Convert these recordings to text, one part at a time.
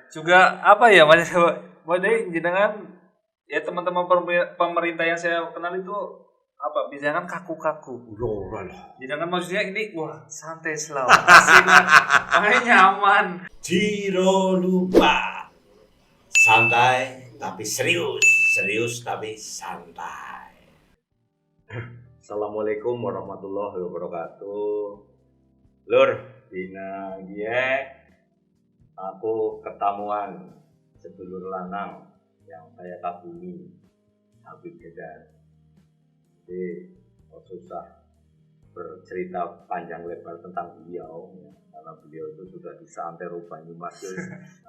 Juga apa ya Mas Wade jenengan ya teman-teman pemerintah yang saya kenal itu apa biasanya kan kaku-kaku. Ora lah. Jenengan maksudnya ini wah santai selalu. Asik lah. Makanya nyaman. Jiro lupa. Santai tapi serius, serius tapi santai. Assalamualaikum warahmatullahi wabarakatuh. Lur, dina gie aku ketamuan sedulur lanang yang saya kagumi, Habib Bedar. Jadi susah bercerita panjang lebar tentang beliau ya, karena beliau itu sudah di santero Banyumas.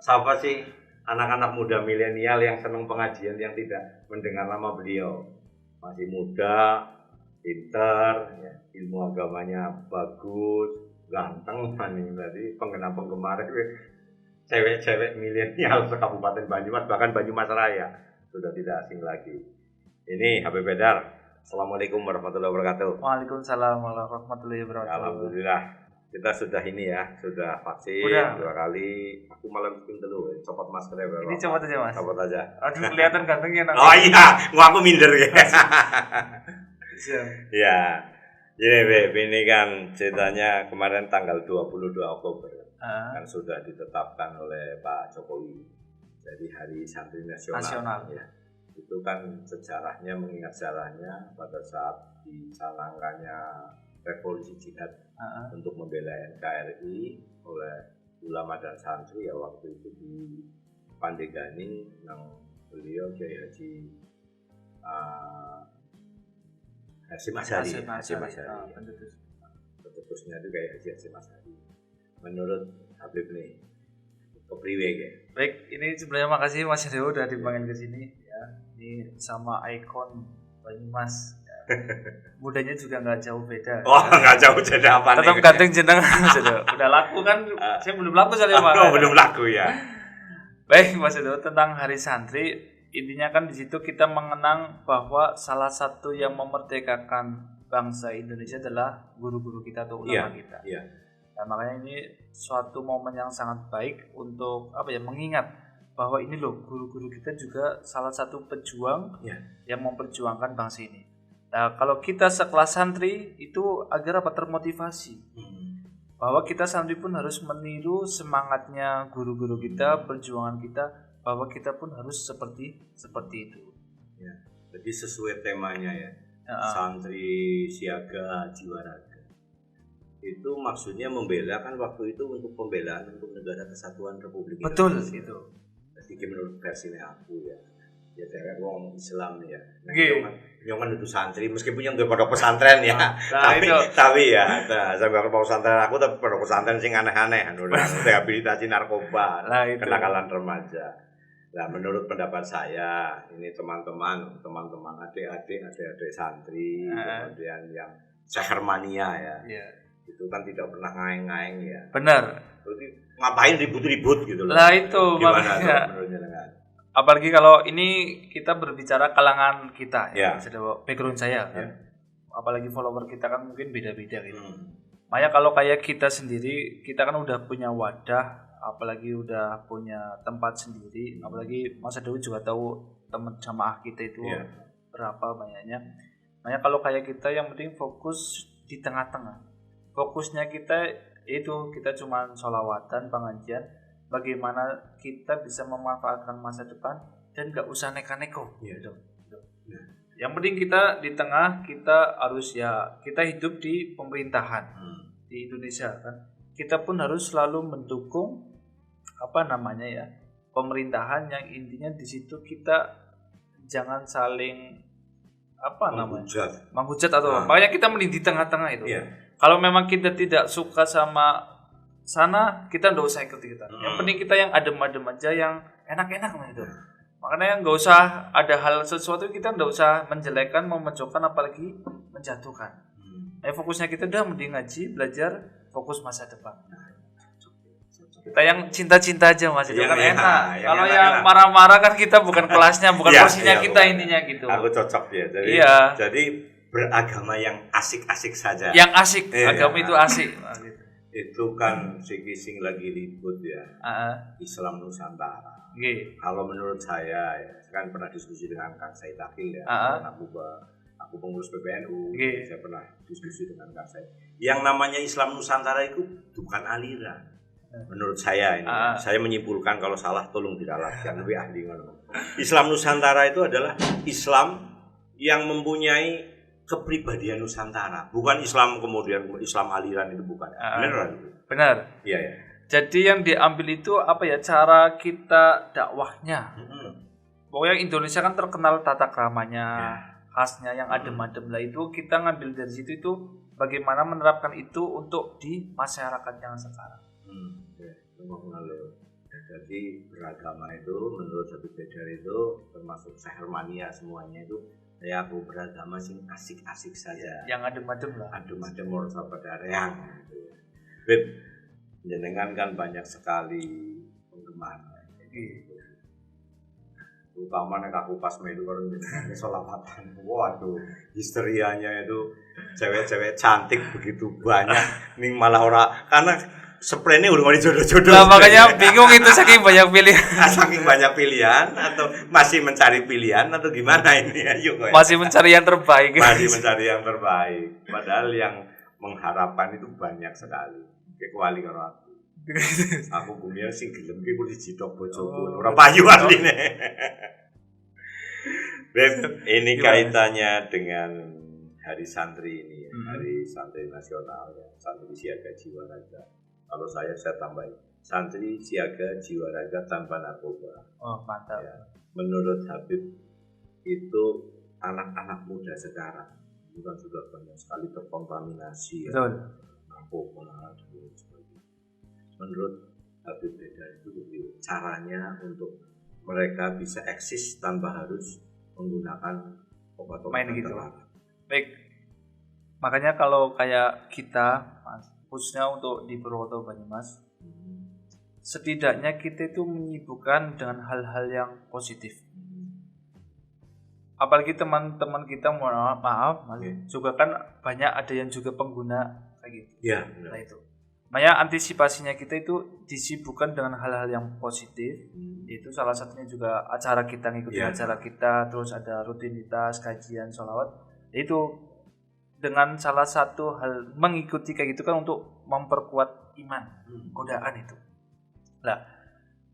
Siapa sih anak-anak muda milenial yang senang pengajian yang tidak mendengar nama beliau? Masih muda, pinter, ya, ilmu agamanya bagus, ganteng, maning tadi penggemar cewek-cewek milenial sekabupaten Banyumas, bahkan Banyumas Raya sudah tidak asing lagi. Ini Habib Bedar. Assalamualaikum warahmatullahi wabarakatuh. Waalaikumsalam warahmatullahi wabarakatuh. Alhamdulillah kita sudah ini ya, sudah vaksin Udah. 2 kali. Aku malam bikin dulu, copot masker ya. Ini coba aja Mas. Copot aja. Aduh kelihatan gantengnya nanti. Oh iya, mau aku minder ya. Siap. Ya, jadi Beb, ini kan ceritanya kemarin tanggal 22 Oktober kan sudah ditetapkan oleh Pak Jokowi jadi Hari Santri Nasional. Ya. Itu kan sejarahnya, mengingat sejarahnya pada saat dicanangkannya revolusi jihad untuk membela NKRI oleh ulama dan santri ya waktu itu di Pandegani yang beliau Kiai Haji Hasyim Asy'ari. Pencetusnya itu Kiai Haji Hasyim Asy'ari. Menurut Habib nih, kepriwe ya? Baik, ini sebenarnya makasih Mas Dewo udah dipanggil ke sini ya. Ini sama ikon Banyumas. Ya. Mudanya juga nggak jauh beda. Oh, nggak jauh beda apa nih? Tetap ganteng jeneng Mas Dewo. Udah laku kan? Saya belum laku soalnya Mas. Oh, belum laku ya. Baik Mas Dewo, tentang Hari Santri, intinya kan di situ kita mengenang bahwa salah satu yang memerdekakan bangsa Indonesia adalah guru-guru kita atau ulama kita. Iya. Nah, makanya ini suatu momen yang sangat baik untuk apa ya mengingat bahwa ini loh guru-guru kita juga salah satu pejuang yang memperjuangkan bangsa ini. Nah, kalau kita sekelas santri itu agar apa termotivasi bahwa kita santri pun harus meniru semangatnya guru-guru kita, perjuangan kita, bahwa kita pun harus seperti itu. Ya, jadi sesuai temanya ya. Santri siaga jiwa raga. Itu maksudnya membela kan waktu itu untuk pembelaan untuk negara kesatuan Republik Indonesia. Betul itu. Jadi menurut versinya aku ya. Ya saya wong Islam ya. Nah, nyoman itu santri meskipun yang di pondok pesantren ya. Tapi ya, sampai pondok pesantren aku tapi pondok pesantren sing aneh-aneh anu rehabilitasi narkoba, kenakalan remaja. Nah, menurut pendapat saya, ini teman-teman adik-adik santri, kemudian yang sehermania ya. Itu kan tidak pernah ngaeng-ngaeng ya. Benar. Berarti ngapain ribut-ribut gitu loh. Lah itu gimana menurutnya dengan? Apalagi kalau ini kita berbicara kalangan kita ya. Background saya kan. Apalagi follower kita kan mungkin beda-beda gitu. Makanya kalau kayak kita sendiri, kita kan udah punya wadah, apalagi udah punya tempat sendiri, apalagi Mas Dewi juga tahu teman jamaah kita itu berapa banyaknya. Makanya kalau kayak kita yang penting fokus di tengah-tengah. Fokusnya kita itu kita cuma sholawatan, pengajian, bagaimana kita bisa memanfaatkan masa depan dan gak usah neka-neko gitu. Yang penting kita di tengah, kita harus kita hidup di pemerintahan di Indonesia kan. Kita pun harus selalu mendukung pemerintahan yang intinya di situ kita jangan saling menghujat atau makanya kita mending di tengah-tengah itu. Kalau memang kita tidak suka sama sana, kita nggak usah ikut kita. Yang penting kita yang adem-adem aja, yang enak-enak gitu. Makanya nggak usah ada hal sesuatu kita nggak usah menjelekkan, memojokkan, apalagi menjatuhkan. Fokusnya kita udah mending ngaji, belajar, fokus masa depan. Kita yang cinta-cinta aja Mas, itu kan enak. Kalau yang marah-marah kan kita bukan kelasnya, bukan porsinya kita intinya gitu. Aku cocok ya. Jadi beragama yang asik-asik saja. Yang asik, agama itu asik. Itu kan sing lagi ribut ya. Islam Nusantara. Kalau menurut saya ya, kan pernah diskusi dengan Kang Said Akil ya. Aku pengurus PBNU. Saya pernah diskusi dengan Kang Said. Yang namanya Islam Nusantara itu bukan aliran. Menurut saya ini. Saya menyimpulkan, kalau salah tolong diralatkan lebih ahli. Islam Nusantara itu adalah Islam yang mempunyai kepribadian Nusantara, bukan Islam kemudian Islam aliran, itu bukan. Benar. Iya ya. Jadi yang diambil itu apa ya, cara kita dakwahnya. Pokoknya Indonesia kan terkenal tata keramanya, khasnya yang adem-adem lah, itu kita ngambil dari situ, itu bagaimana menerapkan itu untuk di masyarakat yang sekarang. Jadi beragama itu menurut Habib Bedar itu termasuk Sehermania semuanya itu. Ya aku beragama sing asik-asik saja. Yang adem-adem lah. Adem-adem orang sahabat yang. Beb, jenengan kan banyak sekali penggemar. Terutama nek aku pas melu karo jenengan sholawatan. Waduh, histerianya itu cewek-cewek cantik begitu banyak. Ning malah karena spraynya udah mau dijodoh-jodoh. Nah, makanya bingung itu saking banyak pilihan. Saking banyak pilihan atau masih mencari pilihan atau gimana ini? Ayo, masih mencari yang terbaik. Masih mencari yang terbaik. Padahal yang mengharapkan itu banyak sekali. Kecuali kalau aku. Aku bumi sing gelem ki kudu dicidok bojoku. Ora payu asline. Ini kaitannya dengan Hari Santri ini, Hari Santri Nasional ya. Santri Siaga Jiwa Raga. Kalau saya tambahin santri siaga jiwa raga tanpa narkoba. Oh, mantap. Ya. Menurut Habib itu anak-anak muda sekarang itu kan sudah banyak sekali terkontaminasi ya, narkoba dan sebagainya. Menurut Habib Bedar itu caranya untuk mereka bisa eksis tanpa harus menggunakan obat-obatan terlarang. Baik. Makanya kalau kayak kita, khususnya untuk di Purwokerto Banyumas, setidaknya kita itu menyibukkan dengan hal-hal yang positif. Apalagi teman-teman kita, maaf, juga kan banyak ada yang juga pengguna kayak gitu. Iya. Nah itu. Makanya antisipasinya kita itu disibukkan dengan hal-hal yang positif. Itu salah satunya juga acara kita, ngikutin acara kita, terus ada rutinitas kajian sholawat. Itu dengan salah satu hal mengikuti kayak gitu kan untuk memperkuat iman, godaan itu. Nah,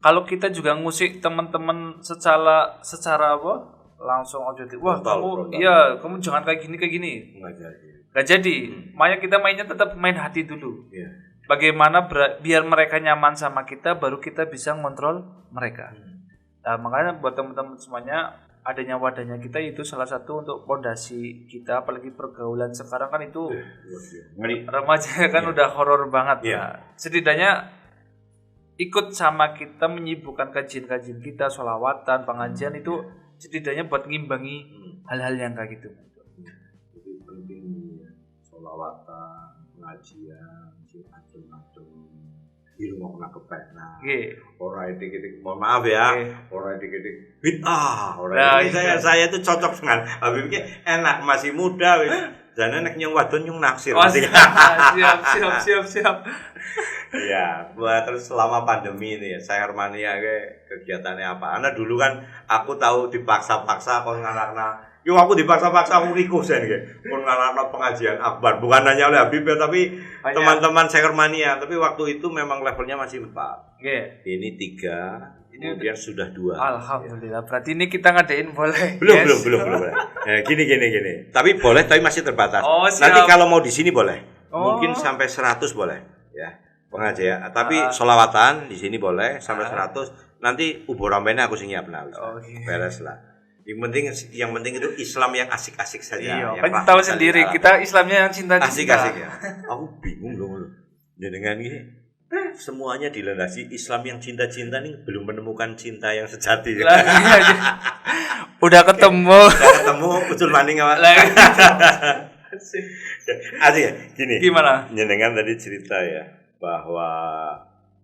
kalau kita juga ngusik teman-teman secara apa? Langsung objektif. Wah, kamu jangan kayak gini. Nggak jadi. Makanya kita mainnya tetap main hati dulu. Bagaimana biar mereka nyaman sama kita, baru kita bisa ngontrol mereka. Nah, makanya buat teman-teman semuanya, adanya wadahnya kita itu salah satu untuk fondasi kita, apalagi pergaulan sekarang kan itu remaja kan udah horor banget. Nah, setidaknya ikut sama kita menyibukkan kajian-kajian kita, sholawatan, pengajian itu setidaknya buat ngimbangi hal-hal yang kayak gitu. Jadi penting sholawatan, pengajian, adem-adem di rumah kena kepena. Orang edik-edik, mohon maaf ya, orang edik-edik bid'ah. Saya itu cocok dengan Habib ini, enak, masih muda, jangan nek nyung wadon nyung naksir. Siap. Ya, buat terus selama pandemi ini saya Hermania kegiatannya apa? Karena dulu kan aku tahu dipaksa-paksa kon anak-anak. Yo aku dipaksa-paksa aku ikut sen nggih. Kon anak-anak pengajian akbar, bukan hanya oleh Habib tapi teman-teman Sehermania, tapi waktu itu memang levelnya masih 4. Ini 3, kemudian sudah 2. Alhamdulillah. Berarti ini kita ngadain boleh. Belum. Gini. Tapi boleh, tapi masih terbatas. Nanti kalau mau di sini boleh. Mungkin sampai 100 boleh, ya. Pengajian, tapi sholawatan di sini boleh sampai 100. Nanti ubur rampenya aku sing nyiapna wis. Beres lah. Yang penting itu Islam yang asik-asik saja. Kan tahu sendiri kita Islamnya yang cinta-cinta. Asik-asik ya. Aku bingung loh. Dengan ini semuanya dilandasi Islam yang cinta-cinta nih, belum menemukan cinta yang sejati. Udah ketemu ucul maning apa? Asik ya. Gini. Gimana? Jenengan tadi cerita ya bahwa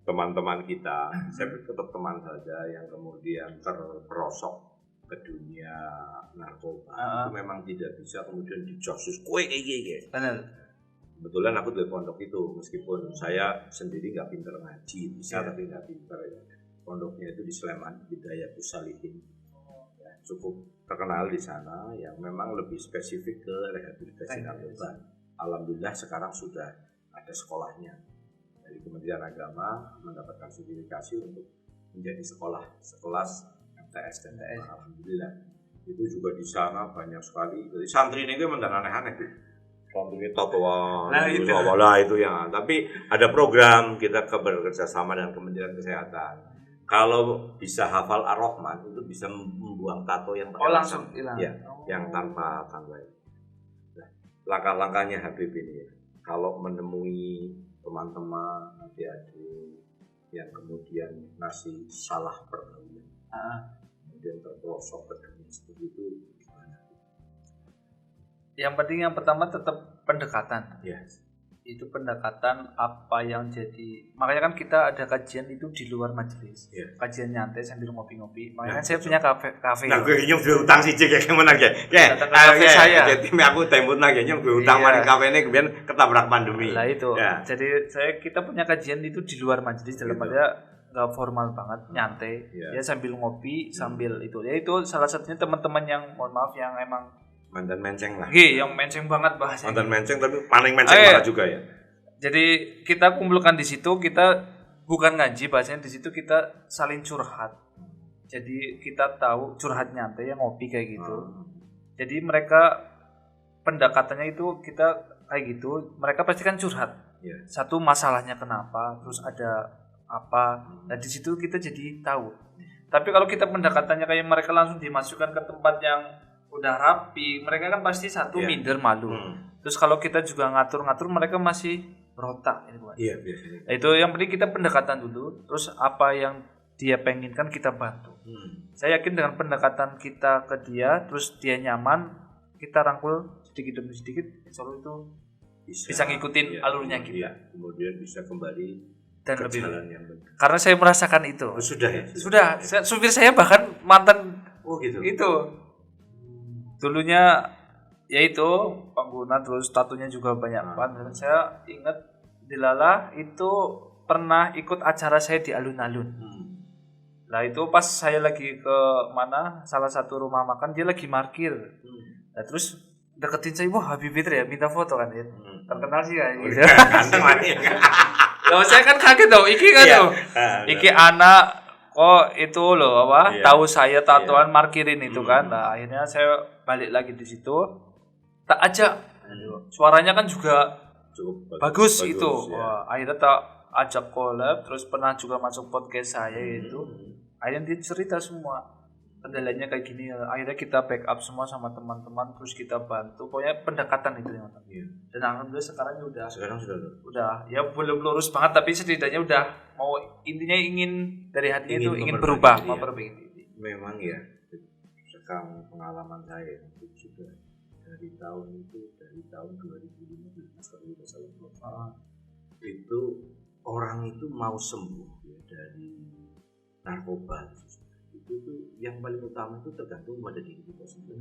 teman-teman kita, saya tetap teman saja yang kemudian terperosok ke dunia narkoba itu memang tidak bisa kemudian dijosus kue kayak. Kebetulan aku di pondok itu, meskipun saya sendiri nggak pinter ngaji, bisa tapi nggak pinter ya. Pondoknya itu di Sleman, Hidayatus Shalihin, ya, cukup terkenal di sana, yang memang lebih spesifik ke rehabilitasi narkoba. Alhamdulillah sekarang sudah ada sekolahnya dari Kementerian Agama, mendapatkan sertifikasi untuk menjadi sekolah sekelas MTS dan TS. Alhamdulillah itu juga di sana banyak sekali. Jadi santri ini memang aneh-aneh tuh. Santri tatoan, itu ya. Tapi ada program kita bekerja sama dengan Kementerian Kesehatan. Kalau bisa hafal Ar-Rahman itu bisa membuang tato yang langsung hilang. Ya, yang tanpa tanda. Nah, langkah-langkahnya Habib ini ya. Kalau menemui teman-teman adik-adik yang kemudian masih salah pergaulan, kemudian terperosok ke dunia seperti itu, gimana? Yang penting yang pertama tetap pendekatan. Yes. Itu pendekatan apa yang jadi, makanya kan kita ada kajian itu di luar majelis. Kajian nyantai sambil ngopi-ngopi. Makanya saya punya kafe. Nah, gue nyong utang siji kayak gimana ya? Kafe saya. Jadi aku temut nang nyong utang mari kafe ini kemudian ketabrak pandemi. Lah itu. Jadi kita punya kajian itu di luar majelis, dalam artinya nggak formal banget, nyantai. Ya sambil ngopi, sambil itu. Ya itu salah satunya teman-teman yang mohon maaf yang emang mantan menceng lah. Yang menceng banget bahasanya. Mantan menceng tapi paling menceng banget juga ya. Jadi kita kumpulkan di situ, kita bukan ngaji, bahasanya di situ kita saling curhat. Jadi kita tahu curhat nyantai yang ngopi kayak gitu. Jadi mereka pendekatannya itu kita kayak gitu, mereka pasti kan curhat. Satu masalahnya kenapa, terus ada apa. Nah di situ kita jadi tahu. Tapi kalau kita pendekatannya kayak mereka langsung dimasukkan ke tempat yang udah rapi, mereka kan pasti minder, malu. Terus kalau kita juga ngatur-ngatur, mereka masih berontak ini buat. Biasanya. Itu yang penting kita pendekatan dulu, terus apa yang dia penginkan kita bantu. Saya yakin dengan pendekatan kita ke dia, terus dia nyaman, kita rangkul sedikit demi sedikit, insya Allah itu bisa ngikutin alurnya kita. Kemudian bisa kembali dan ke lebih jalan yang benar. Karena saya merasakan itu. Sudah ya? Sudah. Supir saya bahkan mantan. Gitu. Itu. Dulunya yaitu pengguna, terus tatunya juga banyak banget. Saya ingat di Lala itu pernah ikut acara saya di alun-alun. Nah itu pas saya lagi ke mana, salah satu rumah makan, dia lagi parkir. Nah terus deketin saya, wah Habib Fitri ya, minta foto kan ya. Terkenal sih kan gitu. Loh saya kan kaget dong, iki kan tuh. Iki anak itu loh apa? Tahu saya tatoan parkirin itu kan. Nah akhirnya saya balik lagi di situ. Tak ajak. Suaranya kan juga cukup bagus itu. Wah, akhirnya tak ajak collab, terus pernah juga masuk podcast saya itu. Akhirnya dia cerita semua kendalanya kayak gini. Akhirnya kita backup semua sama teman-teman, terus kita bantu. Pokoknya pendekatan itu yang dan alhamdulillah sekarang sudah ya belum lurus banget, tapi setidaknya udah mau, intinya ingin dari hatinya itu ingin berubah, memperbaiki. Memang ya, sekarang pengalaman saya itu sudah dari tahun 2015 itu orang itu mau sembuh ya, dari narkoba itu tuh yang paling utama itu tergantung pada diri kita sendiri.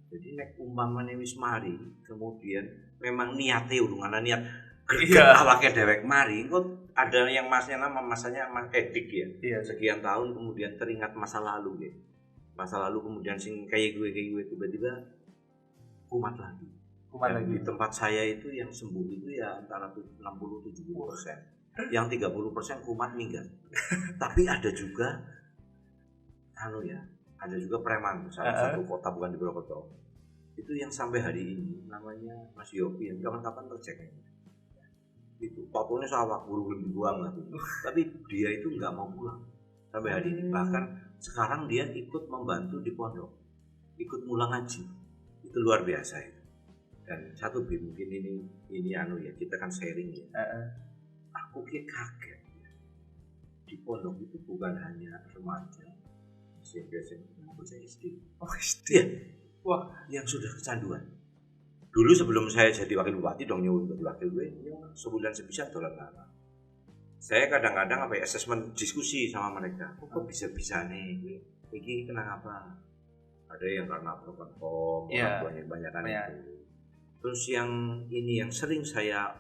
Jadi nek umpamane wis mari, kemudian memang niate urungan niat awake dewek mari, kok ada yang masanya edik ya. Sekian tahun kemudian teringat masa lalu ya. Masa lalu kemudian sing kayak gue tiba-tiba kumat lagi. Di tempat saya itu yang sembuh itu ya antara 60-70%. Yang 30% kumat minggat. Tapi ada juga ada juga preman satu kota, bukan di Purwokerto, itu yang sampai hari ini namanya Mas Yopi, yang kapan-kapan tercek itu fotonya sawak buru-buru dibuang lah, tapi dia itu nggak mau pulang sampai hari ini. Bahkan sekarang dia ikut membantu di pondok, ikut mulang ngaji, itu luar biasa itu. Dan satu mungkin ini ya, kita kan sharing ya. Aku kaget ya. Di pondok itu bukan hanya remaja, SD. Ya. Wah, yang sudah kecanduan. Dulu sebelum saya jadi wakil bupati dong nyuwun jadi wakil gue, sebulan sebisa dolar lama. Saya kadang-kadang asesmen diskusi sama mereka. Kok bisa nih? Ini kenapa? Ada yang karena perempuan banyak-banyakan itu. Terus yang ini yang sering saya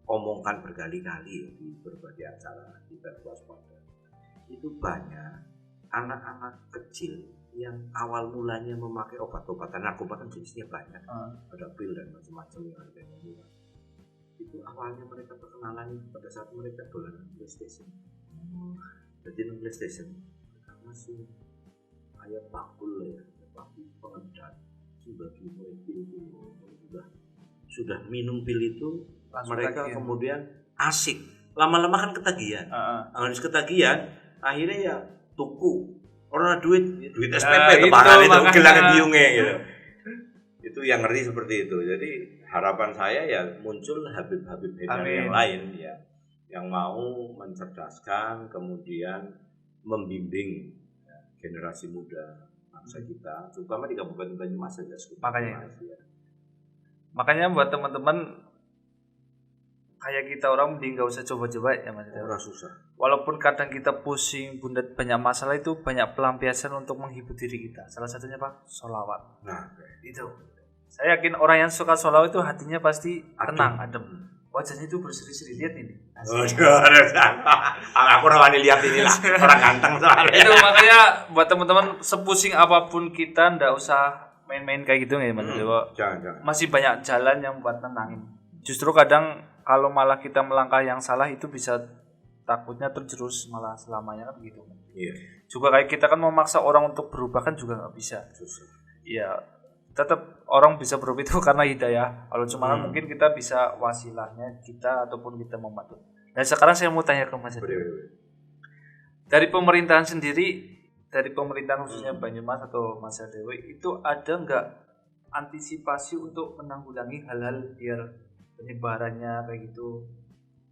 omongkan berkali-kali di berbagai acara di Waspada, itu banyak anak-anak kecil yang awal mulanya memakai obat-obatan narkoba kan jenisnya banyak, ada pil dan macam-macam yang ada yang murah. Itu awalnya mereka perkenalan pada saat mereka dolanan PlayStation. Jadi PlayStation masih ayat pakul ya, pakul pengedat bagi pil itu sudah minum pil itu langsung mereka ketagihan. Kemudian asik, lama-lama kan ketagihan. Habis ketagihan akhirnya ya tuku orang duit SPP kebaran itu kehilangan biungnya gitu. Itu yang ngeri seperti itu. Jadi harapan saya ya muncul Habib-habib Haidar yang lain ya, yang mau mencerdaskan kemudian membimbing ya, generasi muda bangsa kita, terutama di Kabupaten Banyumas saja. Makanya buat teman-teman kayak kita orang mending gak usah coba-coba ya Mas. Orang susah. Walaupun kadang kita pusing, bundet banyak masalah, itu banyak pelampiasan untuk menghibur diri kita. Salah satunya Pak, sholawat. Nah, itu. Saya yakin orang yang suka sholawat itu hatinya pasti tenang, adem. Wajahnya itu berseri-seri, lihat ini. Aku rawani lihat inilah, orang ganteng soalnya. Itu makanya buat teman-teman sepusing apapun kita ndak usah main-main kayak gitu ya Mas. Jangan. Masih banyak jalan yang buat tenangin. Justru kadang kalau malah kita melangkah yang salah itu bisa takutnya terjerus malah selamanya kan gitu. Iya. Juga kayak kita kan memaksa orang untuk berubah kan juga nggak bisa. Susah. Iya. Tetap orang bisa berubah itu karena hidayah. Kalau cuma mungkin kita bisa wasilahnya kita ataupun kita membantu. Dan sekarang saya mau tanya ke Mas. Dari pemerintahan sendiri, dari pemerintahan khususnya Banyumas atau Mas Dewi, itu ada nggak antisipasi untuk menanggulangi hal-hal biar penyebarannya kayak gitu,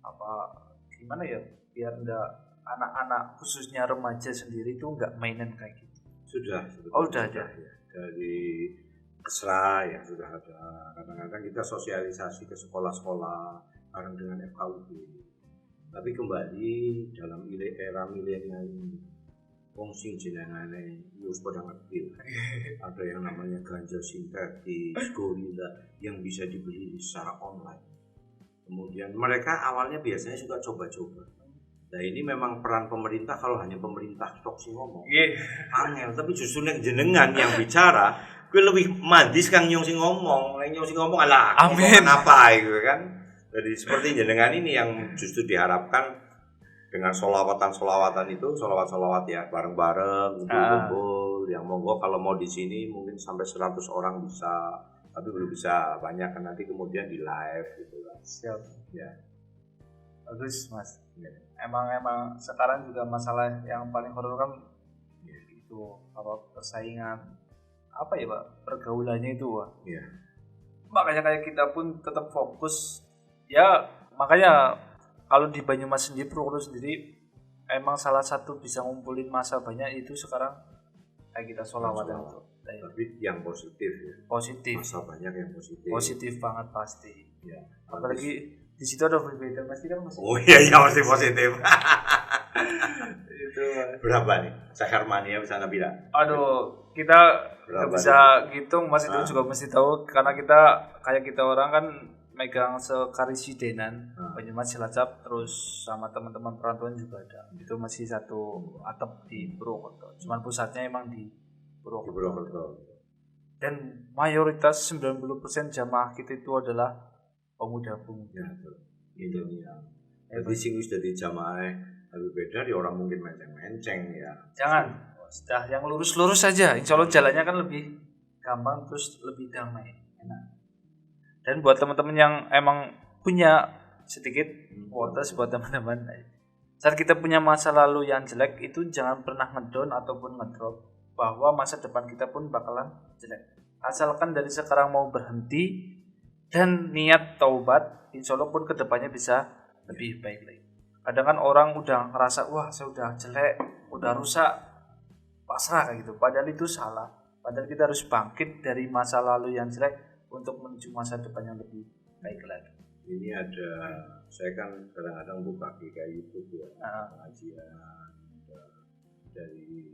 apa gimana ya, biar enggak anak-anak khususnya remaja sendiri itu enggak mainan kayak gitu? Sudah udah ada ya. Dari Kesra ya sudah ada. Kadang-kadang kita sosialisasi ke sekolah-sekolah bareng dengan FKUB. Tapi kembali dalam era milenial ini, wong sing jenengane wis padha ngerti. Ada yang namanya ganja sintetis, gorila yang bisa dibeli secara online. Kemudian mereka awalnya biasanya suka coba-coba. Nah ini memang peran pemerintah, kalau hanya pemerintah tok sing ngomong. Angel, tapi justru nek jenengan yang bicara, gue lebih mandis kang nyong sing ngomong. Nek nyong sing ngomong alah amin apa gitu kan. Jadi seperti jenengan ini yang justru diharapkan dengan solawatan itu, solawat ya bareng-bareng, kumpul-kumpul. Yang monggo kalau mau di sini mungkin sampai 100 orang bisa, tapi belum bisa banyak kan nanti kemudian di live gitu kan. Siap. Ya. Bagus Mas. Ya. Emang sekarang juga masalah yang paling horor kan itu apa, persaingan apa ya Pak, pergaulannya itu Pak. Iya. Makanya kayak kita pun tetap fokus ya, makanya kalau di Banyumas sendiri, Purwokerto sendiri emang salah satu bisa ngumpulin masa banyak itu sekarang kayak kita sholawat itu. Tapi yang positif ya. Positif. Masa banyak yang positif. Positif banget pasti. Ya. Apalagi di situ ada berbeda pasti kan Mas. Oh iya pasti positif. Itu berapa nih? Sakarmania bisa nabila. Aduh, kita nggak bisa gitu Mas, itu juga mesti tahu karena kita orang kan megang sekarisidenan Banyumas Cilacap, terus sama teman-teman perantauan juga ada. Itu masih satu atap di Purwokerto. Cuman pusatnya emang di Purwokerto. Dan mayoritas 90% jamaah kita itu adalah pemuda-pemuda. Itu ya. Jadi sing wis dadi jamaah Habib Haidar ya orang mungkin menceng-menceng ya. Jangan. Sudah yang lurus-lurus saja. Insya Allah jalannya kan lebih gampang, terus lebih damai. Enak. Dan buat teman-teman yang emang punya sedikit kuotas buat teman-teman, saat kita punya masa lalu yang jelek itu jangan pernah ngedown ataupun ngedrop, bahwa masa depan kita pun bakalan jelek. Asalkan dari sekarang mau berhenti dan niat taubat, insya Allah pun kedepannya bisa lebih baik lagi. Kadang kan orang udah ngerasa wah saya udah jelek, udah rusak, pasrah kayak gitu. Padahal itu salah. Padahal kita harus bangkit dari masa lalu yang jelek untuk menuju masa depan yang lebih baik lagi. Ini ada, saya kan kadang-kadang buka kayak YouTube ya, pengajian dari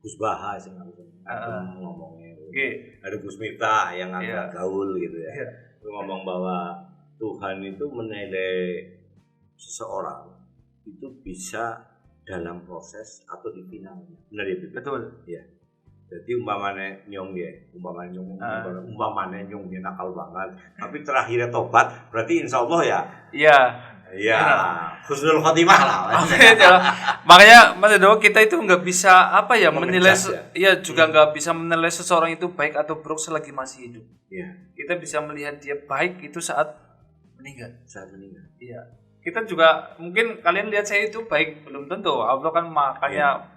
Gus Baha sih ngomongnya. Okay. Ada Gus Miftah yang agak gaul gitu ya. Ngomong bahwa Tuhan itu menilai seseorang itu bisa dalam proses atau di finalnya. Benar ya? Betul. Ya. Jadi umpamanya nyong nakal banget, tapi terakhirnya tobat, berarti insya Allah ya. Iya. Iya. Husnul khotimah lah. Makanya Mas Edo, kita itu nggak bisa menilai, juga nggak bisa menilai seseorang itu baik atau buruk selagi masih hidup. Iya. Kita bisa melihat dia baik itu saat meninggal. Iya. Kita juga mungkin kalian lihat saya itu baik, belum tentu. Allah kan makanya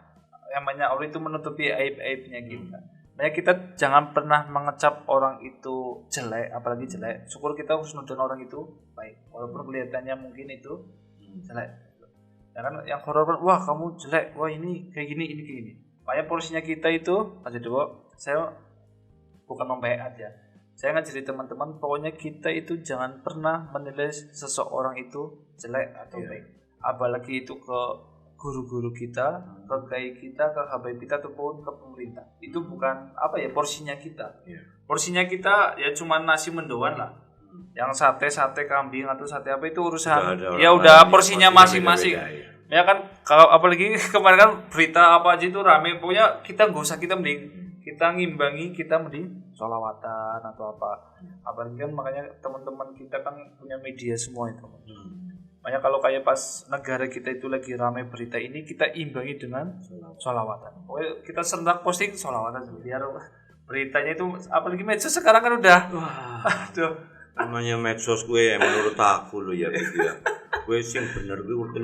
namanya Allah itu menutupi aib-aibnya kita. Makanya kita jangan pernah mengecap orang itu jelek, apalagi jelek. Syukur kita husnudzon orang itu baik, walaupun kelihatannya mungkin itu jelek. Ya kan yang horor, wah kamu jelek, wah ini kayak gini, ini kayak gini. Makanya porsinya kita itu, Mas Dewo, saya bukan membaiat ya. Saya ngajari teman-teman, pokoknya kita itu jangan pernah menilai seseorang itu jelek atau baik. Apalagi itu ke guru-guru kita, ke kiai kita, ke habaib kita ataupun ke pemerintah. Itu bukan porsinya kita. Porsinya kita ya cuma nasi mendoan lah. Yang sate kambing atau sate apa itu urusan. Ya udah porsinya masing-masing. Ya kan kalau apalagi kemarin kan berita apa aja itu rame. Pokoknya kita nggak usah, kita mending kita ngimbangi, kita mending sholawatan atau apa. Apalagi kan makanya teman-teman kita kan punya media semua itu. Makanya kalau kayak pas negara kita itu lagi ramai berita ini, kita imbangi dengan sholawatan. Pokoknya kita serentak posting sholawatan biar beritanya itu, apalagi medsos sekarang kan udah namanya medsos gue menurut aku lo ya gitu ya. Gue sih bener gue 30%.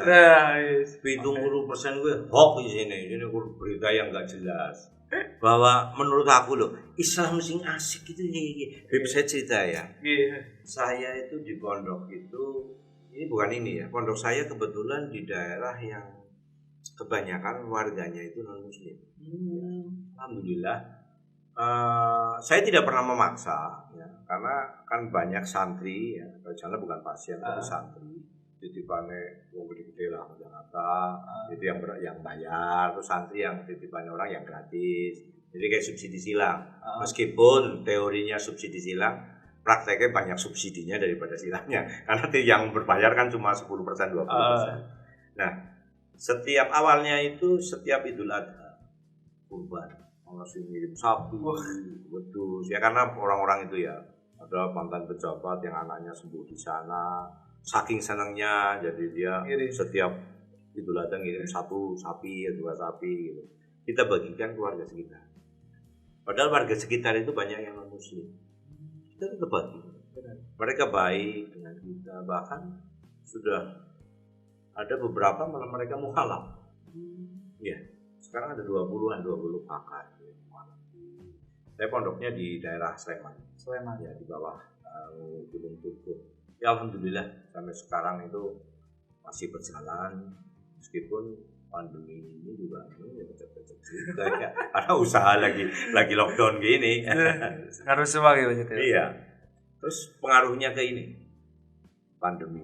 Nah, 70% gue hoax di sini. Ini berita yang enggak jelas. Bahwa menurut aku loh, Islam sing asik itu nih. Saya cerita ya. Saya itu di pondok itu, ini bukan ini ya, pondok saya kebetulan di daerah yang kebanyakan warganya itu non muslim. Alhamdulillah, saya tidak pernah memaksa ya, karena kan banyak santri ya, karena bukan pasien tapi santri. Titipannya mau gede-gede lah ke Jakarta, itu yang bayar, terus santri yang titipannya orang yang gratis. Jadi kayak subsidi silang. Meskipun teorinya subsidi silang, prakteknya banyak subsidinya daripada silangnya. Karena yang berbayar kan cuma 10%, 20%. Nah, setiap awalnya itu setiap Idul Adha kurban, masih ngirim sapi, wedhus. Ya karena orang-orang itu ya ada mantan pejabat yang anaknya sembuh di sana. Saking senangnya, jadi dia setiap Idul Adha ngirim 1 sapi, 2 sapi gitu. Kita bagikan keluarga sekitar. Padahal warga sekitar itu banyak yang non muslim. Kita tetap bagi. Mereka baik dengan kita, bahkan sudah ada beberapa malah mereka muhalaf. Ya, sekarang ada 20 pakar. Saya pondoknya di daerah Sleman ya, di bawah Gunung Tugu. Ya Alhamdulillah sampai sekarang itu masih berjalan meskipun pandemi ini juga juga ya. Ada usaha lagi lockdown gini. Harus semua gitu. Iya. Terus pengaruhnya ke ini pandemi.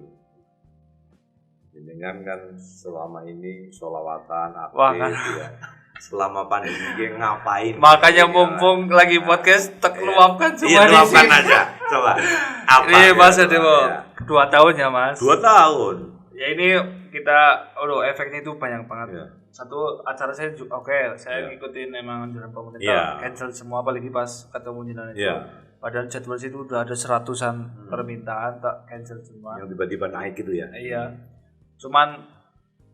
Dengan kan selama ini sholawatan aktif ya. Selama pandemi dia ngapain? Makanya mumpung lagi podcast terluapkan semua di sini. Aja. Coba. Ini Mas Dewo 2 tahun ya Mas. 2 tahun. Ya ini kita, efeknya itu banyak banget. Ya. Satu acara saya saya ngikutin emang anjuran pemerintah cancel semua, apalagi pas ketemu Jinan itu. Padahal jadwal situ udah ada 100-an permintaan tak cancel semua. Yang tiba-tiba naik gitu ya. Iya. Cuman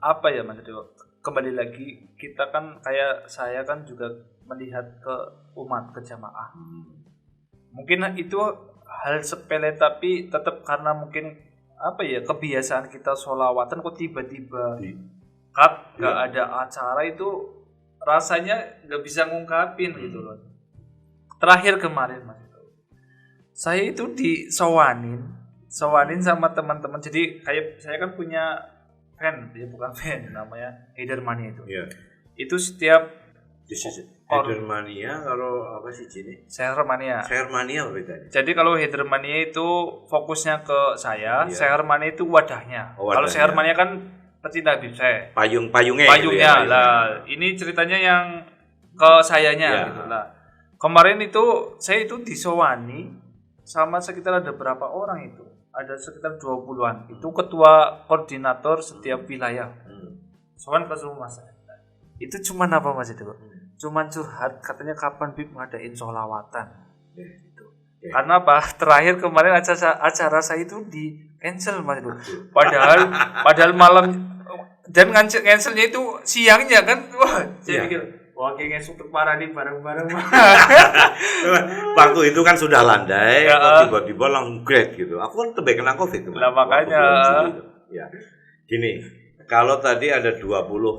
apa ya Mas Dewo? Kembali lagi kita kan kayak saya kan juga melihat ke umat, ke jamaah. Mungkin itu hal sepele tapi tetap karena mungkin kebiasaan kita sholawatan kok tiba-tiba gak ada acara itu rasanya gak bisa ngungkapin gitu loh. Terakhir kemarin Mas, saya itu disowanin sama teman-teman. Jadi kayak saya kan punya fan, dia bukan fan, namanya Heidermania itu. Itu setiap Heidermania kalau apa sih ini? Sehermania bedanya. Jadi kalau Heidermania itu fokusnya ke saya, Sehermania itu wadahnya. Kalau Sehermania kan pecinta Habib saya. Payungnya gitu ya, lah. Ini ceritanya yang ke sayanya gitu lah. Kemarin itu saya itu disowani sama sekitar ada berapa orang itu? Ada sekitar 20-an. Itu ketua koordinator setiap wilayah. Sowan ke rumah saya. Itu cuman apa Mas itu? Cuman curhat katanya kapan Bib ngadain sholawatan. Gitu. Karena apa? Terakhir kemarin acara saya itu di cancel Mas itu. Padahal malam dan cancelnya itu siangnya kan. Wah, saya pikir wah kayaknya super parah nih bareng-bareng. Waktu itu kan sudah landai, tiba-tiba langsung great gitu. Aku kan tebak kena Covid lah makanya. Ya. Gini, kalau tadi ada 20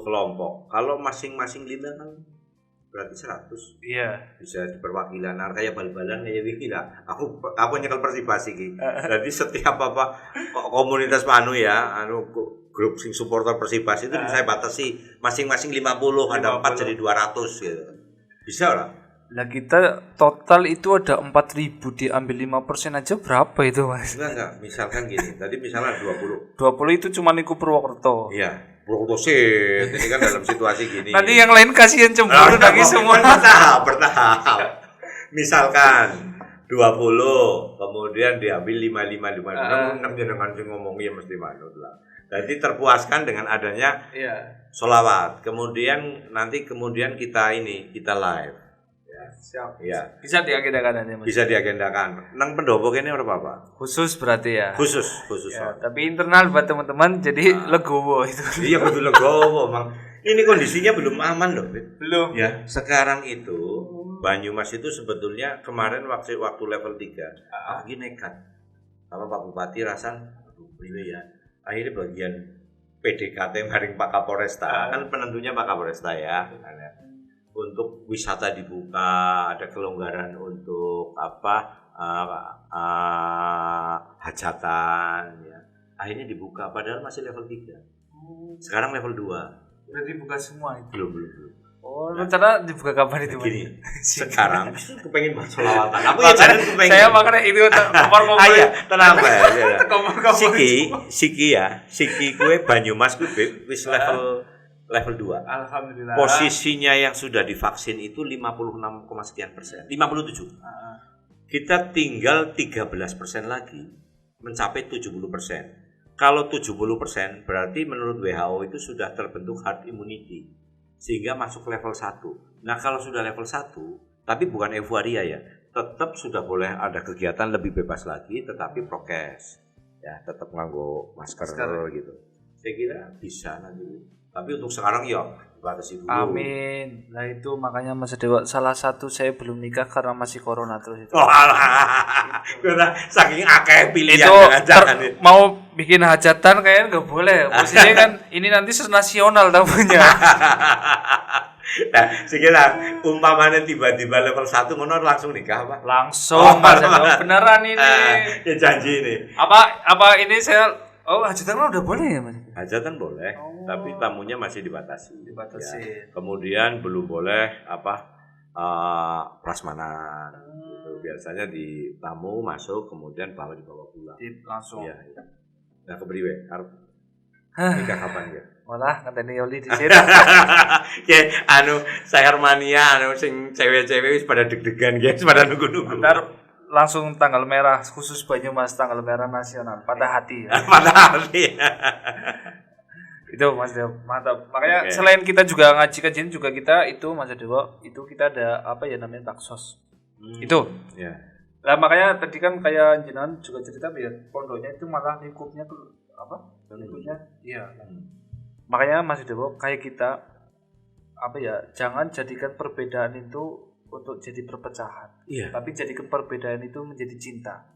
kelompok, kalau masing-masing lina kan berarti 100. Iya. Bisa diperwakilan kayak bal-balan kayak iki lah. Aku nyekel Persibasi iki. Jadi setiap komunitas ya, grup sing supporter Persibas itu saya batasi masing-masing 50, ada 4 jadi 200 gitu. Bisa lah. Lah kita total itu ada 4.000 diambil 5% aja berapa itu Mas? Enggak. Misalkan gini, tadi misalnya 20. 20 itu cuma niku Purwokerto. Iya, Purwokerto sih. Ini kan dalam situasi gini. Nanti yang lain kasihan cemburu lagi semua. Bertahap. Misalkan 20, kemudian diambil 55. Enam jenengan sing ngomongi ya mesti manut lah. Jadi terpuaskan dengan adanya sholawat. Kemudian kita live. Ya. Siap. Ya. Bisa diagendakan nanti Mas. Bisa diagendakan. Nang pendopo kene ora apa-apa. Khusus berarti ya. Khusus. Ya, tapi internal buat teman-teman jadi legowo itu. Iya betul legowo, Bang. Ini kondisinya belum aman loh, Belum. Ya. Sekarang itu Banyumas itu sebetulnya kemarin waktu level 3 aku nekat. Kalau Pak Bupati rasan ya. Akhirnya bagian PDKT maring Pak Kapolresta kan penentunya Pak Kapolresta ya. Untuk wisata dibuka, ada kelonggaran untuk hajatan ya. Akhirnya dibuka padahal masih level 3. Sekarang level 2. Udah dibuka semua itu. Belum. Oh, rencana dibuka kapan itu? Gini, sekarang kepengen buat sholawatan. Aku ya jangan kepengen. Saya makanya itu kompor-kompor. Iya, tenang ya. Siki gue Banyumas gue wis level 2. Alhamdulillah. Posisinya yang sudah divaksin itu 56,sekian%. 57. Kita tinggal 13% lagi mencapai 70%. Kalau 70% berarti menurut WHO itu sudah terbentuk herd immunity. Sehingga masuk level 1. Nah kalau sudah level 1, tapi bukan euforia ya, tetap sudah boleh ada kegiatan lebih bebas lagi, tetapi prokes, ya tetap nganggo masker gitu. Saya kira bisa nanti. Tapi untuk sekarang ya dibatasi dulu. Amin. Nah itu makanya Mas Dewa salah satu saya belum nikah karena masih corona terus itu. Oh alah. Karena saking akeh pilihan itu jangan mau bikin hajatan kayaknya nggak boleh. Posisinya kan ini nanti senasional tamunya. Nah, sekira umpamanya tiba-tiba level 1 ngono langsung nikah apa? Langsung Mas Dewa. Beneran ini. Ya janji ini. Apa ini saya hajatan udah boleh ya Mas? Hajatan boleh, tapi tamunya masih dibatasi. Ya. Kemudian belum boleh prasmanan. Gitu. Biasanya di tamu masuk, kemudian dibawa pulang. Langsung. Iya. Nah kepriwe? Arep nikah kapan ya? Malah ngenteni Yoli di sini. Ya, sayar mania, sing cewek-cewek wis pada deg-degan guys, pada nunggu-nunggu. Ntar langsung tanggal merah khusus Banyumas, tanggal merah nasional, patah hati. Patah hati. Itu Mas Dewa, mantap. Makanya selain kita juga ngaji kajian juga kita itu Mas Dewa, itu kita ada namanya taksos. Itu. Ya. Lah makanya tadi kan kayak jenengan juga cerita ya, pondoknya itu malah lingkupnya tuh lingkupnya. Iya. Makanya Mas Dewa kayak kita jangan jadikan perbedaan itu untuk jadi perpecahan. Iya. Tapi jadikan perbedaan itu menjadi cinta.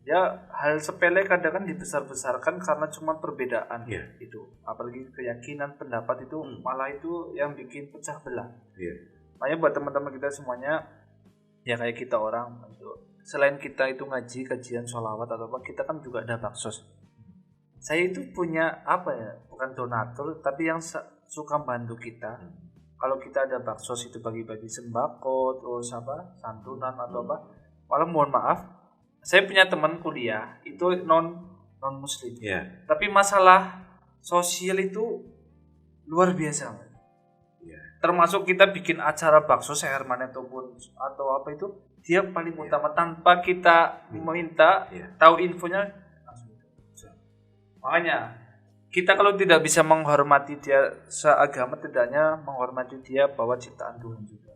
Ya hal sepele kadang kan dibesar-besarkan karena cuma perbedaan itu. Apalagi keyakinan pendapat itu malah itu yang bikin pecah belah. Makanya buat teman-teman kita semuanya ya kayak kita orang selain kita itu ngaji kajian sholawat atau apa, kita kan juga ada baksos. Saya itu punya bukan donatur tapi yang suka bantu kita. Kalau kita ada baksos itu bagi-bagi sembako terus santunan atau malah mohon maaf, saya punya teman kuliah itu non muslim. Tapi masalah sosial itu luar biasa. Ya. Termasuk kita bikin acara bakso seherman atau apa itu, dia paling utama tanpa kita meminta tahu infonya langsung. Makanya kita kalau tidak bisa menghormati dia seagama, tidaknya menghormati dia bahwa ciptaan Tuhan juga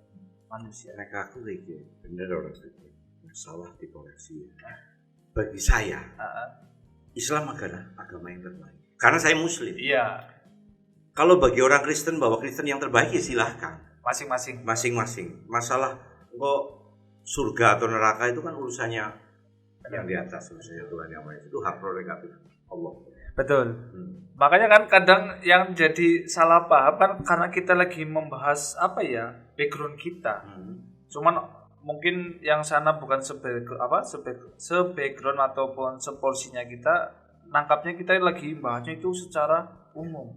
manusia. Mereka aku kayak gitu, bener orang itu salah dikoreksi. Bagi saya, Islam adalah agama yang terbaik. Karena saya Muslim. Iya. Kalau bagi orang Kristen bahwa Kristen yang terbaik ya silahkan. Masing-masing. Masalah kok surga atau neraka itu kan urusannya yang di atas, urusannya Tuhan yang Maha Esa. Itu hak prerogatif Allah. Betul. Makanya kan kadang yang jadi salah paham kan karena kita lagi membahas background kita. Cuman mungkin yang sana bukan sebackground ataupun seporsinya kita, nangkapnya kita lagi bahasnya itu secara umum.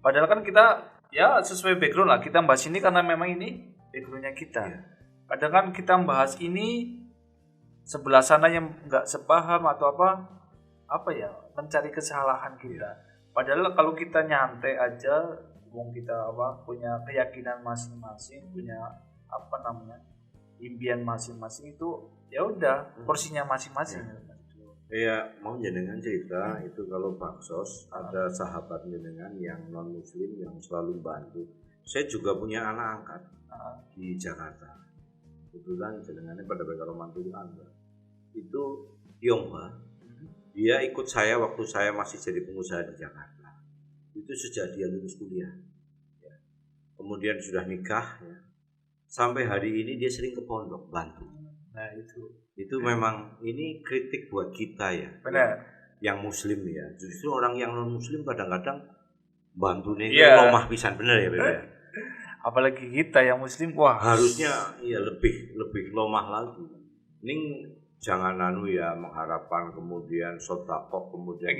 Padahal kan kita ya sesuai background lah, kita bahas ini karena memang ini backgroundnya kita. Kadang kan kita bahas ini sebelah sana yang nggak sepaham atau mencari kesalahan kita. Padahal kalau kita nyantai aja, kita punya keyakinan masing-masing, punya impian masing-masing, itu ya udah porsinya masing-masing. Ya mau jenengan cerita itu kalau Baksos ada sahabat jenengan yang non Muslim yang selalu bantu. Saya juga punya anak angkat di Jakarta. Kebetulan jenengannya pada Beka Romantik Anda. Itu Tionghoa. Dia ikut saya waktu saya masih jadi pengusaha di Jakarta. Itu sejak dia lulus kuliah. Ya. Kemudian sudah nikah. Ya. Sampai hari ini dia sering ke pondok bantu. Nah itu memang ini kritik buat kita ya. Benar. Yang Muslim ya. Justru orang yang non Muslim kadang-kadang bantunya lemah pisan, bener ya Beb. Apalagi kita yang Muslim, harusnya ya lebih lemah lagi. Ini jangan mengharapkan kemudian sedekah kemudian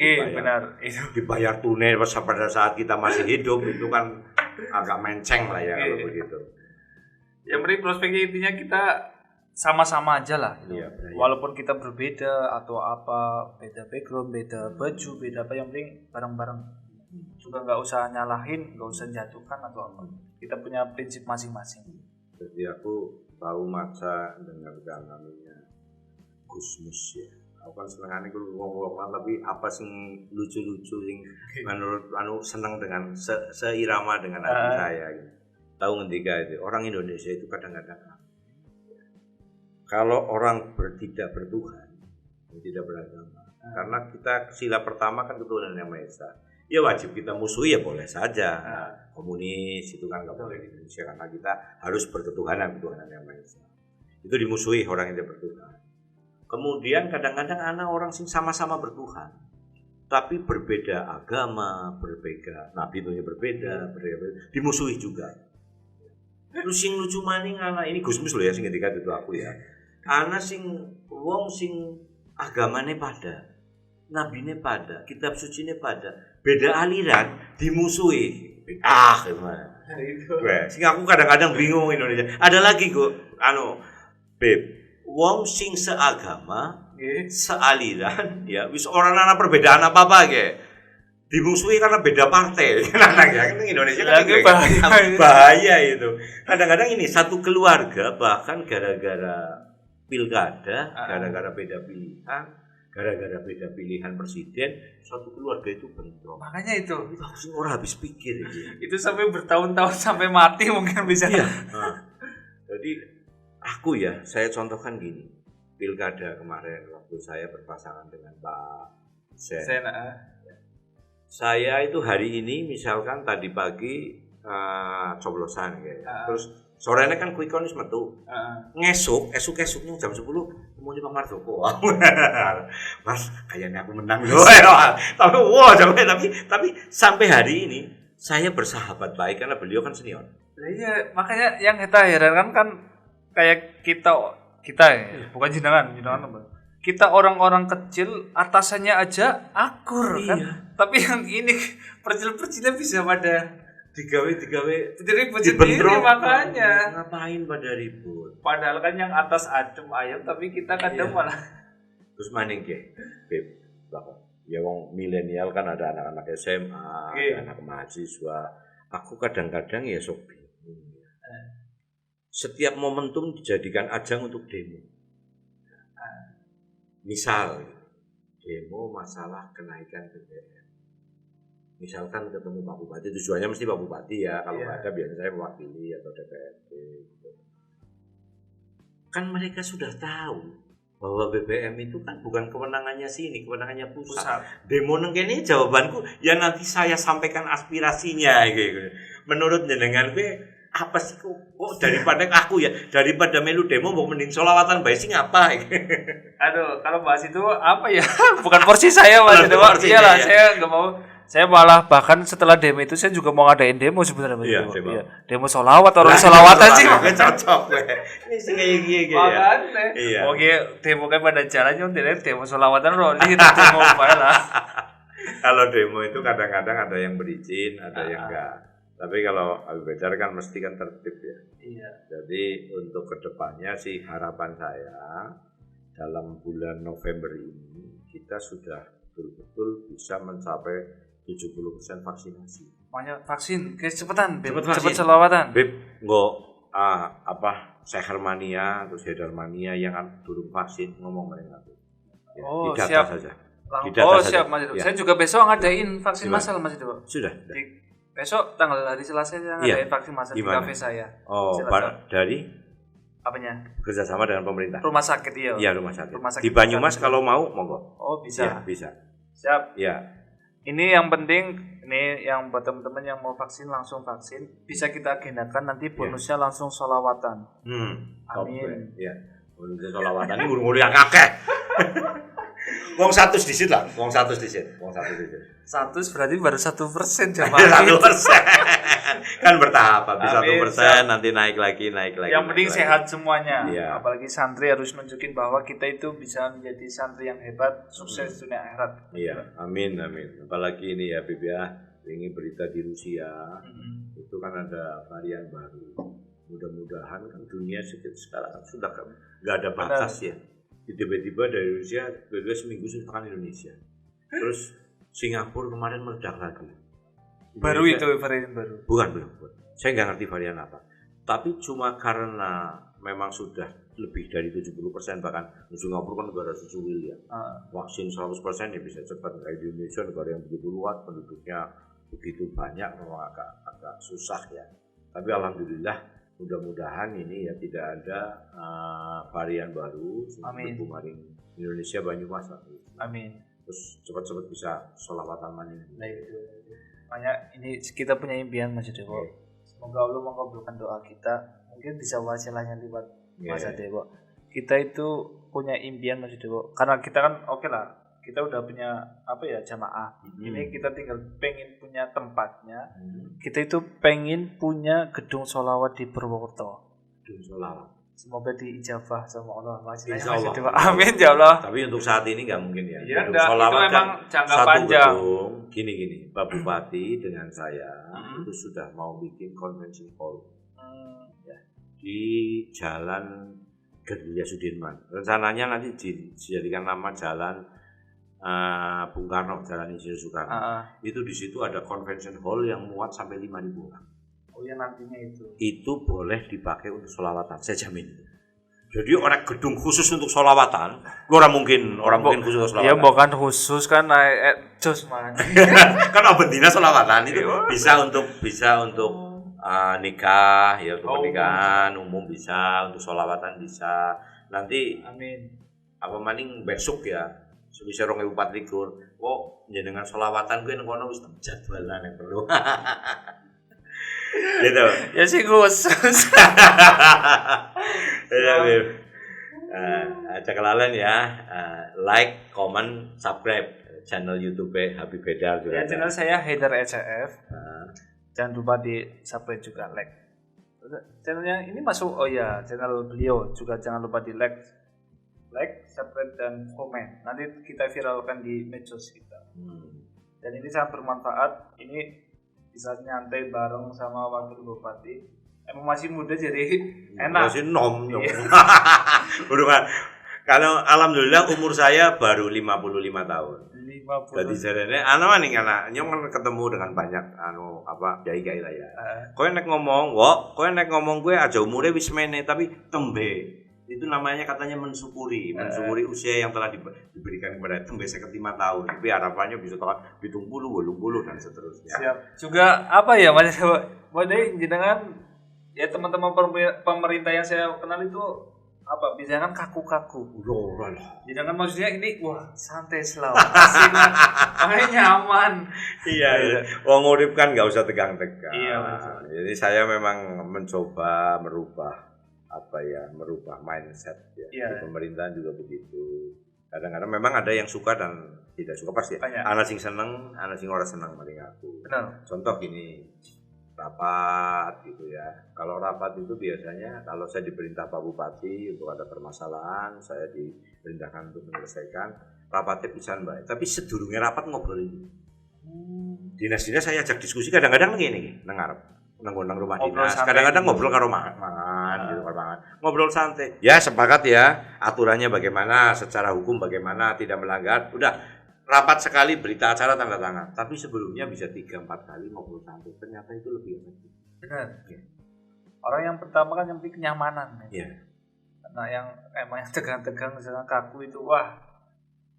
dibayar tunai pada saat kita masih hidup, itu kan agak menceng lah ya kalau begitu. Yang penting prospeknya intinya kita sama-sama aja lah. Walaupun kita berbeda atau beda background, beda baju, beda yang penting bareng-bareng. Juga nggak usah nyalahin, nggak usah jatuhkan atau apa. Kita punya prinsip masing-masing. Jadi aku tahu maca dengarkan namanya Gusmus ya. Aku kan senengane kudu ngomong tapi apa sing lucu-lucu sing menurut seneng dengan seirama dengan hati saya gitu. Tahu ngendika itu orang Indonesia itu kadang-kadang kalau orang tidak bertuhan, tidak beragama. Karena kita sila pertama kan ketuhanan yang Maha Esa. Ya wajib kita musuhi ya boleh saja. Komunis itu kan nggak boleh di Indonesia karena kita harus berketuhanan yang Maha Esa. Itu dimusuhi orang yang tidak bertuhan. Kemudian kadang-kadang orang sing sama-sama bertuhan, tapi berbeda agama, berbeda nabi itu berbeda, dimusuhi juga. Terus sing lucu maning ini Gusmus loh ya sing ketika itu aku ya. Ana sing wong sing agamane pada, nabine pada, kitab sucine pada, beda aliran dimusuhi. Gimana? Sing aku kadang-kadang bingung Indonesia. Ada lagi kok Beb, wong sing seagama, sealiran, ya wis orang ana perbedaan apa-apa ge. Dimusuhi karena beda partai. Kan Indonesia kan bahaya itu. Kadang-kadang ini satu keluarga bahkan gara-gara pilkada, gara-gara beda pilihan, gara-gara beda pilihan presiden, satu keluarga itu bentrok. Makanya itu orang habis pikir itu. Itu sampai bertahun-tahun sampai mati mungkin bisa. Iya. Jadi saya contohkan gini. Pilkada kemarin waktu saya berpasangan dengan Pak Sen. Saya itu hari ini misalkan tadi pagi coblosan terus sorenya kan quick count metu. Esuk-esuknya jam 10 mau Pak Mardoko. Mas, kayaknya aku menang loh. Tapi sampai hari ini saya bersahabat baik karena beliau kan senior. Iya, makanya yang kita herankan kan kayak kita ya, bukan jenengan. Kita orang-orang kecil atasannya aja akur kan. Tapi yang ini percil-percilnya bisa pada digawe dibentrok, makanya ngapain pada ribut. Padahal kan yang atas adem ayam, tapi kita kadang malah terus maning Beb. Ya wong milenial kan ada anak-anak SMA, ada anak mahasiswa. Aku kadang-kadang ya sok bingung. Setiap momentum dijadikan ajang untuk demo. Misal demo masalah kenaikan BBM. Misalkan ketemu Pak Bupati, tujuannya mesti Pak Bupati ya. Kalau nggak ada biasanya saya mewakili atau DPRD. Gitu. Kan mereka sudah tahu bahwa BBM itu kan bukan kewenangannya sini, kewenangannya pusat. Demo nengkene jawabanku ya nanti saya sampaikan aspirasinya gitu. Menurut jenengan apa sih kok daripada aku ya, daripada melu demo mau mending sholawatan bae sing apa gitu. Aduh, kalau bahas itu apa ya? Bukan porsi saya Mas Dewo. Iyalah, saya enggak mau. Saya malah bahkan setelah demo itu saya juga mau ngadain demo sebenarnya Mas Dewo. Iya, demo sholawat orang sholawatan sih. Cocok ini sing kayak gini ya. Iya. Oke, demo kan pada jalannya demo sholawatan loh, di demo bae lah. Kalau demo itu kadang-kadang ada yang berizin, ada yang enggak. Tapi kalau Habib Haidar kan mesti kan tertib ya. Iya. Jadi untuk kedepannya sih harapan saya dalam bulan November ini kita sudah betul-betul bisa mencapai 70% vaksinasi. Banyak vaksin, cepetan, cepet selawatan. Beb, Sehermania atau Sedarmania yang durung vaksin ngomong mereka. Ya, oh, di data siap. saja. Siap Mas Dewo. Ya. Saya juga besok ngadain vaksin massal Mas Dewo. Sudah. Besok tanggal hari Selasa saya ngadain vaksin massal di kafe saya. Oh, dari apanya? Kerjasama dengan pemerintah. Rumah sakit iya. Iya, rumah sakit. Di Banyumas kalau mau monggo. Oh, bisa. Ya, bisa. Siap. Ya. Ini yang penting, ini yang buat teman-teman yang mau vaksin langsung vaksin, bisa kita agendakan nanti bonusnya langsung sholawatan. Amin. Iya. Bonusnya sholawatan ini guru-guru yang akeh. Wong 100 disit lah, wong 100 disit. 100 berarti baru 1% jamaah. 1%. Kan bertahap, habis 1% nanti naik lagi. Yang penting sehat semuanya. Ya. Apalagi santri harus nunjukin bahwa kita itu bisa menjadi santri yang hebat, sukses dunia akhirat. Iya, amin. Apalagi ini ya, Bib ya, ini berita di Rusia, itu kan ada varian baru. Mudah-mudahan kan dunia sekarang sudah nggak ada batas ya. Tiba-tiba dari Rusia, seminggu sudah Indonesia. Terus Singapura kemarin meledak lagi. Baru itu varian baru? Bukan. Saya nggak ngerti varian apa. Tapi cuma karena memang sudah lebih dari 70%, bahkan Singapura kan negara secuil ya. Vaksin 100% ya bisa cepat. Kayak di Indonesia negara yang begitu luas, penduduknya begitu banyak, memang agak susah ya. Tapi alhamdulillah mudah-mudahan ini ya tidak ada varian baru. Amin. Bumaring Indonesia Banyumas. Amin. Terus cepat-cepat bisa sholawatan maning. Nah itu. Makanya ini kita punya impian Mas Dewo. Semoga Allah mengabulkan doa kita. Mungkin bisa wasilahnya lewat Mas Dewo. Kita itu punya impian Mas Dewo. Karena kita kan oke lah. Kita udah punya jamaah. Ini kita tinggal pengen punya tempatnya. Kita itu pengen punya gedung sholawat di Purwokerto. Gedung sholawat. Semoga diijabah sama Allah. Insyaallah. Amin ya Allah. Tapi untuk saat ini nggak mungkin ya. Iya, itu memang jangka panjang. Gini, Pak Bupati dengan saya itu sudah mau bikin convention hall ya, di Jalan Gerilya Sudirman. Rencananya nanti dijadikan nama Jalan Bung Karno, Jalan Insinyur Soekarno. Itu di situ ada convention hall yang muat sampai 5.000 orang. Oh ya, nantinya itu. Itu boleh dipakai untuk sholawatan, saya jamin. Jadi orang gedung khusus untuk sholawatan, orang mungkin khusus untuk sholawatan. Iya, bukan khusus kan, jos man. Kan bentina sholawatan itu bisa untuk nikah, ya untuk pernikahan umum bisa, untuk sholawatan bisa. Nanti, amin. Apa maning besok ya. Sebisa 2024. Jenengan sholawatan gue nang wis jadwalan yang perlu. Gitu. Ya sih khusus. Ya, aja kelalen ya. Like, comment, subscribe channel YouTube Habib Haidar juga. Ya, channel saya Haidar ECF. Jangan lupa di subscribe juga, like. Channelnya ini masuk, channel beliau juga jangan lupa di like, subscribe dan komen. Nanti kita viralkan di medsos kita. Dan ini sangat bermanfaat. Ini bisa nyantai bareng sama wakil bupati. Emang masih muda jadi enak. Masih nom. Kalau alhamdulillah umur saya baru 55 tahun. Jadi jarene ana ning ana nyong kan ketemu dengan banyak kiai-kiai lah ya. Kowe nek ngomong, kowe nek ngomong gue aja umure wis mene tapi tembe. Itu namanya katanya mensyukuri usia yang telah diberikan kepada tembe 55 tahun. Tapi harapannya bisa tahun 70, 80 dan seterusnya. Siap. Juga apa ya Mas jenengan ya teman-teman pemerintah yang saya kenal itu apa biasanya kan kaku-kaku. Jangan maksudnya ini wah santai selalu. Makanya nyaman. Iya. Wong urip kan enggak usah tegang-tegang. Iya, betul. Jadi saya memang mencoba merubah mindset ya. Iya. Di pemerintahan juga begitu. Kadang-kadang memang ada yang suka dan tidak suka pasti. Ana sing seneng, ana sing ora seneng maring aku. Benar. Contoh gini. Rapat gitu ya. Kalau rapat itu biasanya kalau saya diperintah Pak Bupati untuk ada permasalahan, saya diperintahkan untuk menyelesaikan rapatnya pisan baik. Tapi sedurunge rapat ngobrol ini. Dinas-dinas saya ajak diskusi kadang-kadang ngene nang ngarep nang rumah dinas. Kadang-kadang ngobrol karo mangan gitu mangan. Ngobrol santai. Ya sepakat ya, aturannya bagaimana, secara hukum bagaimana, tidak melanggar. Udah rapat sekali berita acara tanda tangan, tapi sebelumnya bisa 3-4 kali ngobrol santai. Ternyata itu lebih efektif. Benar. Ya. Orang yang pertama kan yang penting kenyamanan. Iya. Nah yang emang yang tegang-tegang misalnya kaku itu wah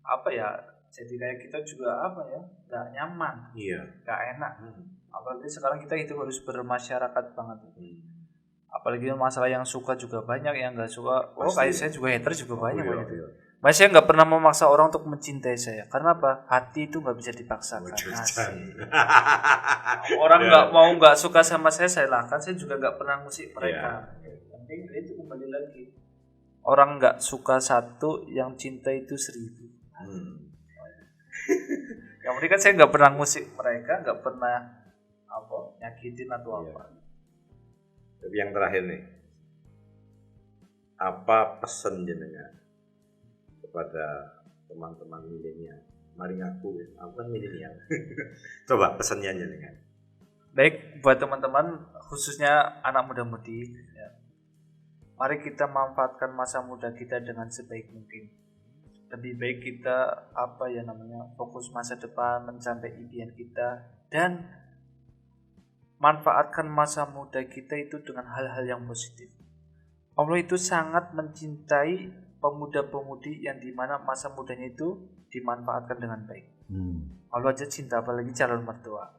apa ya? Jadi kayak kita juga apa ya? Gak nyaman. Iya. Gak enak. Apalagi sekarang kita itu harus bermasyarakat banget. Apalagi masalah yang suka juga banyak, yang nggak suka. Oh kayak saya juga hater juga banyak. Iya. Mas saya nggak pernah memaksa orang untuk mencintai saya. Karena apa? Hati itu nggak bisa dipaksakan. Orang nggak suka sama saya silahkan. Saya juga nggak pernah ngusik mereka. Penting itu kembali lagi. Orang nggak suka satu, yang cinta itu 1000. Yang penting kan saya nggak pernah ngusik mereka, nggak pernah nyakitin atau apa. Tapi yang terakhir nih, apa pesan jenengan kepada teman-teman milenial? Mari aku kan milenial. Coba pesannya jenengan. Baik buat teman-teman, khususnya anak muda-mudi, ya. Mari kita manfaatkan masa muda kita dengan sebaik mungkin. Lebih baik kita fokus masa depan, mencapai impian kita, dan manfaatkan masa muda kita itu dengan hal-hal yang positif. Allah itu sangat mencintai pemuda-pemudi yang dimana masa mudanya itu dimanfaatkan dengan baik. Allah aja cinta, apalagi calon mertua.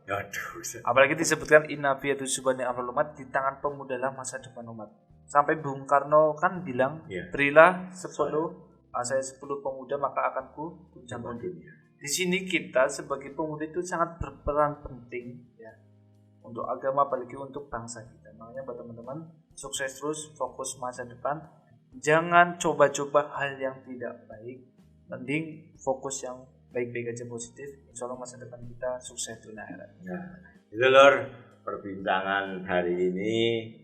Apalagi disebutkan inna fi subhani amrul umat, di tangan pemuda lah masa depan umat. Sampai Bung Karno kan bilang, berilah 10 pemuda maka akan ku jangkau dunia. Di sini kita sebagai pemuda itu sangat berperan penting ya untuk agama, apalagi untuk bangsa kita. Makanya buat teman-teman sukses terus, fokus masa depan. Jangan coba-coba hal yang tidak baik. Mending fokus yang baik-baik aja, positif. Insya Allah masa depan kita sukses dunia akhirat. Nah, itu lor perbincangan hari ini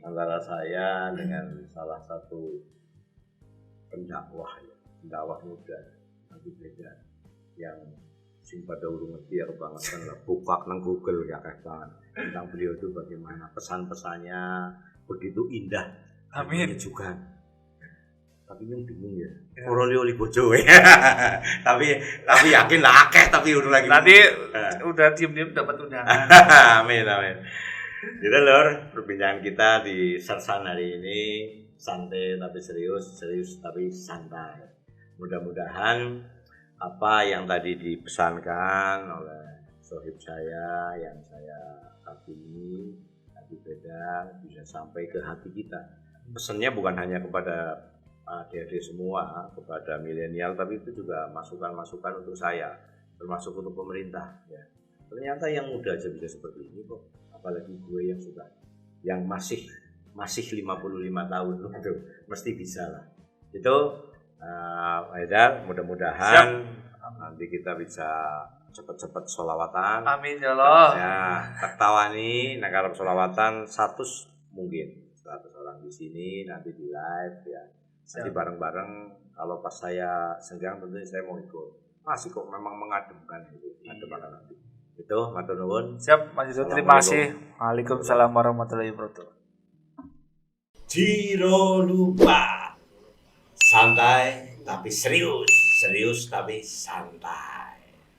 antara saya dengan salah satu pendakwah muda, nanti beda yang sing pada urung ngerti ya banget kan lah, buka nang Google ya banget tentang beliau itu bagaimana pesan-pesannya begitu indah, amin juga. Tapi yang bingung ya. Koroli bojo ya. tapi yakin lah akeh tapi udah lagi. Nanti udah diem-diem dapat undangan. Amin. Jadi lor, perbincangan kita di Sersan hari ini santai tapi serius tapi santai. Mudah-mudahan apa yang tadi dipesankan oleh sohib saya yang saya kagumi, Nabi Bedang, bisa sampai ke hati kita. Pesannya bukan hanya kepada adik-adik semua, kepada milenial, tapi itu juga masukan-masukan untuk saya, termasuk untuk pemerintah ya. Ternyata yang muda aja bisa seperti ini kok, apalagi gue yang masih 55 tahun itu mesti bisa lah. Itu Haidar, mudah-mudahan nanti kita bisa cepet-cepet sholawatan. Amin ya Allah. Ya, taktawani nakarep sholawatan 100 mungkin 100 orang di sini nanti di live ya. Nanti bareng-bareng, kalau pas saya senggang tentunya saya mau ikut. Masih kok memang mengademkan itu. Adem nanti. Itu matur nuwun. Siap, Mas Yudo, terima kasih. Waalaikumsalam warahmatullahi wabarakatuh. Jiro lupa. Santai tapi serius tapi santai.